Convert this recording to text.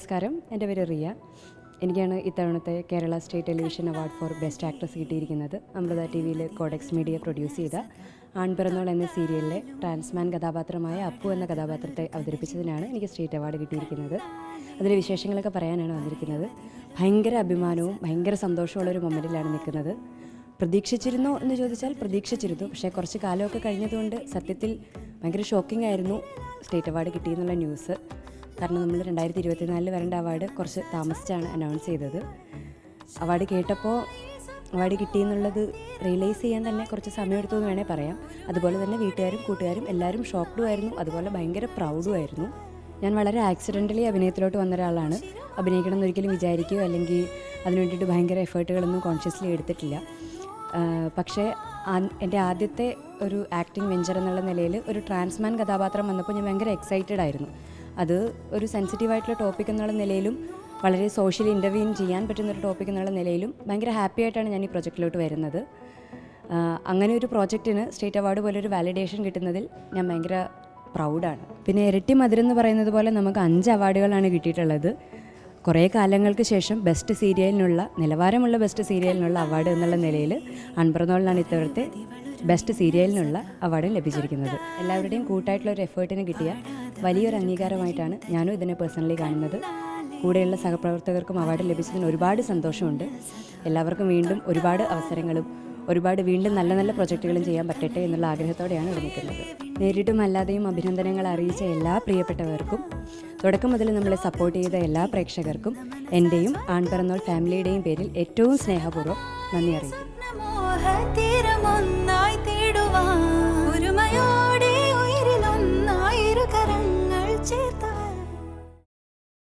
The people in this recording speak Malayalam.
നമസ്കാരം, എൻ്റെ പേര് റിയ. എനിക്കാണ് ഇത്തവണത്തെ Kerala state television award for best actress കിട്ടിയിരിക്കുന്നത്. അമൃത ടി വിയിൽ കോഡെക്സ് മീഡിയ പ്രൊഡ്യൂസ് ചെയ്ത ആൺപിറന്നോൾ എന്ന സീരിയലിലെ ട്രാൻസ്മാൻ കഥാപാത്രമായ അപ്പു എന്ന കഥാപാത്രത്തെ അവതരിപ്പിച്ചതിനാണ് എനിക്ക് സ്റ്റേറ്റ് അവാർഡ് കിട്ടിയിരിക്കുന്നത്. അതിലെ വിശേഷങ്ങളൊക്കെ പറയാനാണ് വന്നിരിക്കുന്നത്. ഭയങ്കര അഭിമാനവും ഭയങ്കര സന്തോഷമുള്ളൊരു മൊമെൻറ്റിലാണ് നിൽക്കുന്നത്. പ്രതീക്ഷിച്ചിരുന്നോ എന്ന് ചോദിച്ചാൽ പ്രതീക്ഷിച്ചിരുന്നു. പക്ഷേ കുറച്ച് കാലമൊക്കെ കഴിഞ്ഞതുകൊണ്ട് സത്യത്തിൽ ഭയങ്കര ഷോക്കിംഗ് ആയിരുന്നു സ്റ്റേറ്റ് അവാർഡ് കിട്ടിയെന്നുള്ള ന്യൂസ്. കാരണം നമ്മൾ 2024 വരേണ്ട അവാർഡ് കുറച്ച് താമസിച്ചാണ് അനൗൺസ് ചെയ്തത്. അവാർഡ് കേട്ടപ്പോൾ അവാർഡ് കിട്ടിയെന്നുള്ളത് റിയലൈസ് ചെയ്യാൻ തന്നെ കുറച്ച് സമയമെടുത്തു എന്ന് വേണേൽ പറയാം. അതുപോലെ തന്നെ വീട്ടുകാരും കൂട്ടുകാരും എല്ലാവരും ഷോക്ക്ഡും ആയിരുന്നു, അതുപോലെ ഭയങ്കര പ്രൗഡും ആയിരുന്നു. ഞാൻ വളരെ ആക്സിഡൻ്റലി അഭിനയത്തിലോട്ട് വന്ന ഒരാളാണ്. അഭിനയിക്കണം എന്നൊരിക്കലും വിചാരിക്കുകയോ അല്ലെങ്കിൽ അതിന് വേണ്ടിയിട്ട് ഭയങ്കര എഫേർട്ടുകളൊന്നും കോൺഷ്യസ്ലി എടുത്തിട്ടില്ല. പക്ഷേ എൻ്റെ ആദ്യത്തെ ഒരു ആക്ടിങ് വെഞ്ചർ എന്നുള്ള നിലയിൽ ഒരു ട്രാൻസ്മാൻ കഥാപാത്രം വന്നപ്പോൾ ഞാൻ ഭയങ്കര എക്സൈറ്റഡ് ആയിരുന്നു. അത് ഒരു സെൻസിറ്റീവായിട്ടുള്ള ടോപ്പിക് എന്നുള്ള നിലയിലും വളരെ സോഷ്യലി ഇൻ്റർവ്യൂൻ ചെയ്യാൻ പറ്റുന്നൊരു ടോപ്പിക് എന്നുള്ള നിലയിലും ഭയങ്കര ഹാപ്പി ആയിട്ടാണ് ഞാൻ ഈ പ്രൊജക്റ്റിലോട്ട് വരുന്നത്. അങ്ങനെ ഒരു പ്രോജക്റ്റിന് സ്റ്റേറ്റ് അവാർഡ് പോലൊരു വാലിഡേഷൻ കിട്ടുന്നതിൽ ഞാൻ ഭയങ്കര പ്രൗഡാണ്. പിന്നെ ഇരട്ടി മധുരം എന്ന് പറയുന്നത് പോലെ നമുക്ക് 5 അവാർഡുകളാണ് കിട്ടിയിട്ടുള്ളത്. കുറേ കാലങ്ങൾക്ക് ശേഷം ബെസ്റ്റ് സീരിയലിനുള്ള നിലവാരമുള്ള ബെസ്റ്റ് സീരിയലിനുള്ള അവാർഡ് എന്നുള്ള നിലയിൽ ആൺപിറന്നോളിനാണ് ഇത്തവണത്തെ ബെസ്റ്റ് സീരിയലിനുള്ള അവാർഡ് ലഭിച്ചിരിക്കുന്നത്. എല്ലാവരുടെയും കൂട്ടായിട്ടുള്ള ഒരു എഫേർട്ടിന് കിട്ടിയ വലിയൊരു അംഗീകാരമായിട്ടാണ് ഞാനും ഇതിനെ പേഴ്സണലി കാണുന്നത്. കൂടെയുള്ള സഹപ്രവർത്തകർക്കും അവാർഡ് ലഭിച്ചതിന് ഒരുപാട് സന്തോഷമുണ്ട്. എല്ലാവർക്കും വീണ്ടും ഒരുപാട് അവസരങ്ങളും വീണ്ടും നല്ല നല്ല പ്രൊജക്റ്റുകളും ചെയ്യാൻ പറ്റട്ടെ എന്നുള്ള ആഗ്രഹത്തോടെയാണ് ഇവിടെ നിൽക്കുന്നത്. നേരിട്ടും അല്ലാതെയും അഭിനന്ദനങ്ങൾ അറിയിച്ച എല്ലാ പ്രിയപ്പെട്ടവർക്കും, തുടക്കം മുതൽ നമ്മളെ സപ്പോർട്ട് ചെയ്ത എല്ലാ പ്രേക്ഷകർക്കും എൻ്റെയും ആൺപിറന്നോൾ ഫാമിലിയുടെയും പേരിൽ ഏറ്റവും സ്നേഹപൂർവ്വം നന്ദി അറിയിക്കുന്നു.